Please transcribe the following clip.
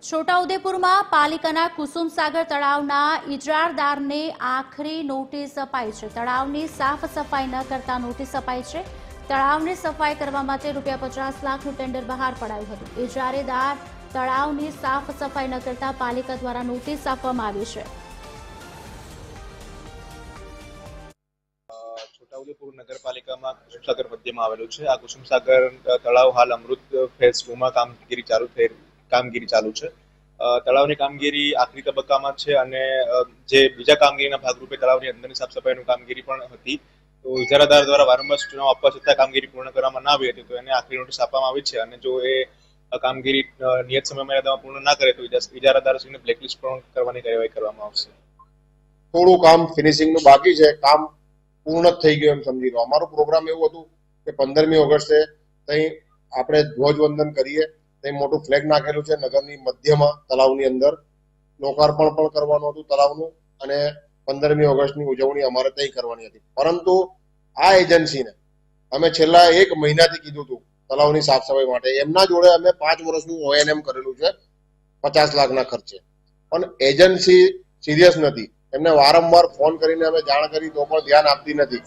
છોટાઉદેપુરમાં પાલિકાના કુસુમસાગર તળાવના ઇજારદારને આખરી નોટિસ અપાઈ છે। તળાવની સાફ સફાઈ ન કરતા નોટિસ અપાઈ છે। તળાવની સફાઈ કરવા માટે ₹50 લાખનું ટેન્ડર બહાર પડાયું હતું। ઇજારેદાર તળાવની સાફ સફાઈ ન કરતા પાલિકા દ્વારા નોટિસ આપવામાં આવી છે। છોટાઉદેપુર નગરપાલિકામાં કુસુમસાગર મધ્યમાં આવેલું છે। આ કુસુમસાગર તળાવ હાલ અમૃત ફેઝ 2 માં કામગીરી ચાલુ છે। તળાવની કામગીરી આખરી તબક્કામાં છે અને જે બીજા કામગીરીના ભાગરૂપે તળાવની અંદરની સાફ સફાઈની કામગીરી પણ હતી। તો ઇજારાદાર દ્વારા વારંવાર સૂચનાઓ આપવા છતાં કામગીરી પૂર્ણ કરવામાં ના આવી હતી, તો એને આખરી નોટિસ આપવામાં આવી છે અને જો એ કામગીરી નિયત સમયમર્યાદામાં પૂર્ણ ના કરે તો ઇજારાદારશ્રીને બ્લેકલિસ્ટ પણ કરવાની કાર્યવાહી કરવામાં આવશે। થોડું કામ ફિનિશિંગનું બાકી છે, કામ પૂર્ણ થઈ ગયું એમ સમજી લો। અમારું પ્રોગ્રામ એવું હતું કે 15મી ઓગસ્ટે ત્યાં આપણે ધ્વજવંદન કરીએ, ત્યાં મોટું ફ્લેગ નાખેલું છે નગરની મધ્યમાં તળાવની અંદર, લોકાર્પણ પણ કરવાનું હતું તળાવનું અને 15મી ઓગસ્ટની ઉજવણી અમારે ત્યાં કરવાની હતી। પરંતુ આ એજન્સીને અમે છેલ્લા 1 મહિનાથી કીધું હતું તળાવની સાફ સફાઈ માટે, એમના જોડે અમે 5 વર્ષનું ONM કરેલું છે 50 લાખના ખર્ચે, પણ એજન્સી સિરિયસ નથી। એમને વારંવાર ફોન કરીને અમે જાણ કરી તો પણ ધ્યાન આપતી નથી।